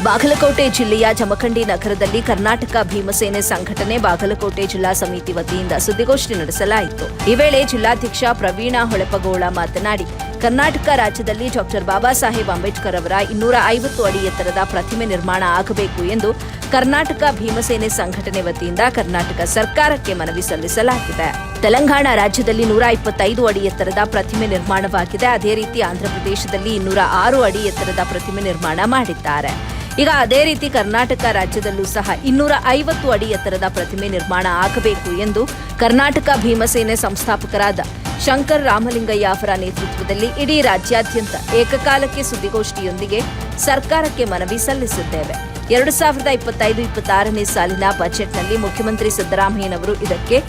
ಬಾಗಲಕೋಟೆ ಜಿಲ್ಲೆಯ ಜಮಖಂಡಿ ನಗರದಲ್ಲಿ ಕರ್ನಾಟಕ ಭೀಮಸೇನೆ ಸಂಘಟನೆ ಬಾಗಲಕೋಟೆ ಜಿಲ್ಲಾ ಸಮಿತಿ ವತಿಯಿಂದ ಸುದ್ದಿಗೋಷ್ಠಿ ನಡೆಸಲಾಯಿತು. ಈ ವೇಳೆ ಜಿಲ್ಲಾಧ್ಯಕ್ಷ ಪ್ರವೀಣ ಹೊಳೆಪಗೋಳ ಮಾತನಾಡಿ, ಕರ್ನಾಟಕ ರಾಜ್ಯದಲ್ಲಿ ಡಾಕ್ಟರ್ ಬಾಬಾ ಸಾಹೇಬ್ ಅಂಬೇಡ್ಕರ್ ಅವರ 250 ಅಡಿ ಎತ್ತರದ ಪ್ರತಿಮೆ ನಿರ್ಮಾಣ ಆಗಬೇಕು ಎಂದು ಕರ್ನಾಟಕ ಭೀಮಸೇನೆ ಸಂಘಟನೆ ವತಿಯಿಂದ ಕರ್ನಾಟಕ ಸರ್ಕಾರಕ್ಕೆ ಮನವಿ ಸಲ್ಲಿಸಲಾಗಿದೆ. ತೆಲಂಗಾಣ ರಾಜ್ಯದಲ್ಲಿ 125 ಅಡಿ ಎತ್ತರದ ಪ್ರತಿಮೆ ನಿರ್ಮಾಣವಾಗಿದೆ. ಅದೇ ರೀತಿ ಆಂಧ್ರಪ್ರದೇಶದಲ್ಲಿ 206 ಅಡಿ ಎತ್ತರದ ಪ್ರತಿಮೆ ನಿರ್ಮಾಣ ಮಾಡಿದ್ದಾರೆ. ಈಗ ಅದೇ ರೀತಿ ಕರ್ನಾಟಕ ರಾಜ್ಯದಲ್ಲೂ ಸಹ 250 ಅಡಿ ಎತ್ತರದ ಪ್ರತಿಮೆ ನಿರ್ಮಾಣ ಆಗಬೇಕು ಎಂದು ಕರ್ನಾಟಕ ಭೀಮಸೇನೆ ಸಂಸ್ಥಾಪಕರಾದ ಶಂಕರ್ ರಾಮಲಿಂಗಯ್ಯ ಅವರ ನೇತೃತ್ವದಲ್ಲಿ ಇಡೀ ರಾಜ್ಯಾದ್ಯಂತ ಏಕಕಾಲಕ್ಕೆ ಸುದ್ದಿಗೋಷ್ಠಿಯೊಂದಿಗೆ ಸರ್ಕಾರಕ್ಕೆ ಮನವಿ ಸಲ್ಲಿಸಿದ್ದೇವೆ. 2025-26ನೇ ಸಾಲಿನ ಬಜೆಟ್ನಲ್ಲಿ ಮುಖ್ಯಮಂತ್ರಿ ಸಿದ್ದರಾಮಯ್ಯನವರು ಇದಕ್ಕೆ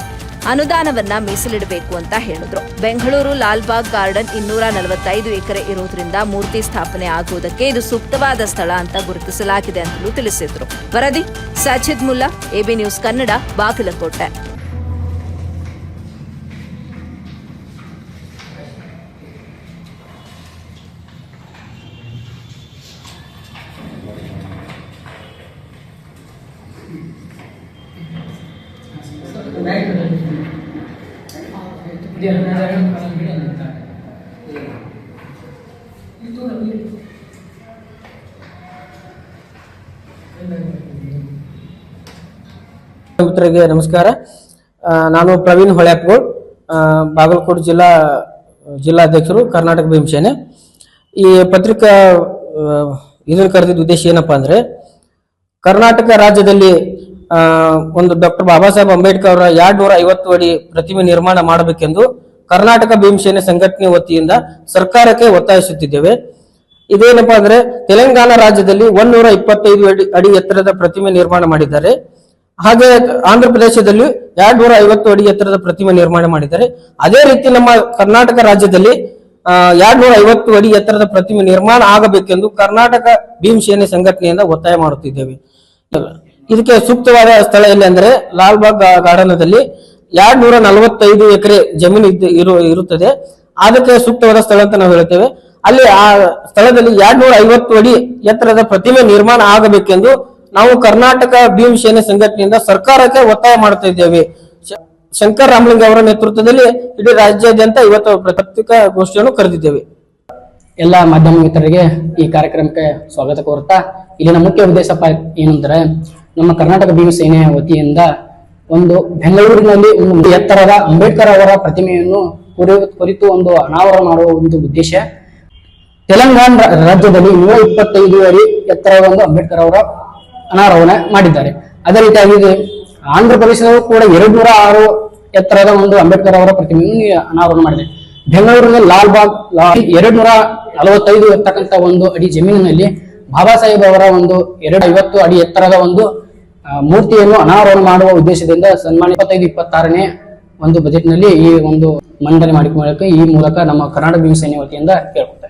ಅನುದಾನವನ್ನ ಮೀಸಲಿಡಬೇಕು ಅಂತ ಹೇಳಿದ್ರು. ಬೆಂಗಳೂರು ಲಾಲ್ಬಾಗ್ ಗಾರ್ಡನ್ 245 ಎಕರೆ ಇರೋದ್ರಿಂದ ಮೂರ್ತಿ ಸ್ಥಾಪನೆ ಆಗುವುದಕ್ಕೆ ಇದು ಸೂಕ್ತವಾದ ಸ್ಥಳ ಅಂತ ಗುರುತಿಸಲಾಗಿದೆ ಅಂತಲೂ ತಿಳಿಸಿದ್ರು. ವರದಿ ಸಾಜಿದ್ ಮುಲ್ಲಾ, ಎಬಿ ನ್ಯೂಸ್ ಕನ್ನಡ, ಬಾಗಲಕೋಟೆ. ಮಿತ್ರರಿಗೆ ನಮಸ್ಕಾರ. ನಾನು ಪ್ರವೀಣ್ ಹೊಳೆಪಗೋಳ್, ಬಾಗಲಕೋಟೆ ಜಿಲ್ಲಾಧ್ಯಕ್ಷರು, ಕರ್ನಾಟಕ ಭೀಮಸೇನೆ. ಈ ಪತ್ರಿಕಾ ಇದನ್ನು ಕರೆದಿದ್ದ ಉದ್ದೇಶ ಏನಪ್ಪಾ ಅಂದ್ರೆ, ಕರ್ನಾಟಕ ರಾಜ್ಯದಲ್ಲಿ ಒಂದು ಡಾಕ್ಟರ್ ಬಾಬಾ ಸಾಹೇಬ್ ಅಂಬೇಡ್ಕರ್ ಅವರ 250 ಅಡಿ ಪ್ರತಿಮೆ ನಿರ್ಮಾಣ ಮಾಡಬೇಕೆಂದು ಕರ್ನಾಟಕ ಭೀಮಸೇನೆ ಸಂಘಟನೆ ವತಿಯಿಂದ ಸರ್ಕಾರಕ್ಕೆ ಒತ್ತಾಯಿಸುತ್ತಿದ್ದೇವೆ. ಇದೇನಪ್ಪಾ ಅಂದ್ರೆ, ತೆಲಂಗಾಣ ರಾಜ್ಯದಲ್ಲಿ 125 ಅಡಿ ಎತ್ತರದ ಪ್ರತಿಮೆ ನಿರ್ಮಾಣ ಮಾಡಿದ್ದಾರೆ. ಹಾಗೆ ಆಂಧ್ರ ಪ್ರದೇಶದಲ್ಲಿ 250 ಅಡಿ ಎತ್ತರದ ಪ್ರತಿಮೆ ನಿರ್ಮಾಣ ಮಾಡಿದ್ದಾರೆ. ಅದೇ ರೀತಿ ನಮ್ಮ ಕರ್ನಾಟಕ ರಾಜ್ಯದಲ್ಲಿ 250 ಅಡಿ ಎತ್ತರದ ಪ್ರತಿಮೆ ನಿರ್ಮಾಣ ಆಗಬೇಕೆಂದು ಕರ್ನಾಟಕ ಭೀಮಸೇನೆ ಸಂಘಟನೆಯಿಂದ ಒತ್ತಾಯ ಮಾಡುತ್ತಿದ್ದೇವೆ. ಇದಕ್ಕೆ ಸೂಕ್ತವಾದ ಸ್ಥಳ ಎಲ್ಲಿ ಅಂದ್ರೆ, ಲಾಲ್ಬಾಗ್ ಗಾರ್ಡನ್ದಲ್ಲಿ 245 ಎಕರೆ ಜಮೀನು ಇರುತ್ತದೆ. ಅದಕ್ಕೆ ಸೂಕ್ತವಾದ ಸ್ಥಳ ಅಂತ ನಾವು ಹೇಳ್ತೇವೆ. ಅಲ್ಲಿ ಆ ಸ್ಥಳದಲ್ಲಿ 250 ಅಡಿ ಎತ್ತರದ ಪ್ರತಿಮೆ ನಿರ್ಮಾಣ ಆಗಬೇಕೆಂದು ನಾವು ಕರ್ನಾಟಕ ಭೀಮಸೇನೆ ಸಂಘಟನೆಯಿಂದ ಸರ್ಕಾರಕ್ಕೆ ಒತ್ತಾಯ ಮಾಡ್ತಾ ಇದ್ದೇವೆ. ಶಂಕರ್ ರಾಮಲಿಂಗ ಅವರ ನೇತೃತ್ವದಲ್ಲಿ ಇಡೀ ರಾಜ್ಯಾದ್ಯಂತ ಇವತ್ತು ಪತ್ರಿಕಾಗೋಷ್ಠಿಯನ್ನು ಕರೆದಿದ್ದೇವೆ. ಎಲ್ಲ ಮಾಧ್ಯಮ ಮಿತ್ರರಿಗೆ ಈ ಕಾರ್ಯಕ್ರಮಕ್ಕೆ ಸ್ವಾಗತ ಕೋರುತ್ತಾ, ಇಲ್ಲಿನ ಮುಖ್ಯ ಉದ್ದೇಶ ಏನಂದ್ರೆ, ನಮ್ಮ ಕರ್ನಾಟಕ ಭೀಮಸೇನೆ ವತಿಯಿಂದ ಒಂದು ಬೆಂಗಳೂರಿನಲ್ಲಿ ಒಂದು ಎತ್ತರದ ಅಂಬೇಡ್ಕರ್ ಅವರ ಪ್ರತಿಮೆಯನ್ನು ಕುರಿತು ಒಂದು ಅನಾವರಣ ಮಾಡುವ ಒಂದು ಉದ್ದೇಶ. ತೆಲಂಗಾಣ ರಾಜ್ಯದಲ್ಲಿ 125 ಅಡಿ ಎತ್ತರದ ಒಂದು ಅಂಬೇಡ್ಕರ್ ಅವರ ಅನಾವರಣ ಮಾಡಿದ್ದಾರೆ. ಅದೇ ರೀತಿಯಾಗಿ ಆಂಧ್ರ ಪ್ರದೇಶದಲ್ಲೂ ಕೂಡ 206 ಎತ್ತರದ ಒಂದು ಅಂಬೇಡ್ಕರ್ ಅವರ ಪ್ರತಿಮೆಯನ್ನು ಅನಾವರಣ ಮಾಡಿದೆ. ಬೆಂಗಳೂರಿನ ಲಾಲ್ಬಾಗ್ 245 ಇರ್ತಕ್ಕಂಥ ಒಂದು ಅಡಿ ಜಮೀನಿನಲ್ಲಿ ಬಾಬಾ ಸಾಹೇಬ್ ಅವರ ಒಂದು 250 ಅಡಿ ಎತ್ತರದ ಒಂದು ಮೂರ್ತಿಯನ್ನು ಅನಾವರಣ ಮಾಡುವ ಉದ್ದೇಶದಿಂದ ಸನ್ಮಾನ್ಯ 25-26ನೇ ಒಂದು ಬಜೆಟ್ ನಲ್ಲಿ ಈ ಒಂದು ಮಂಡನೆ ಮಾಡಿಕೊಳ್ಳಕ್ಕೆ ಈ ಮೂಲಕ ನಮ್ಮ ಕರ್ನಾಟಕ ಭೀಮಸೇನೆ ವತಿಯಿಂದ ಕೇಳ್ಕೊಳ್ತೀವಿ.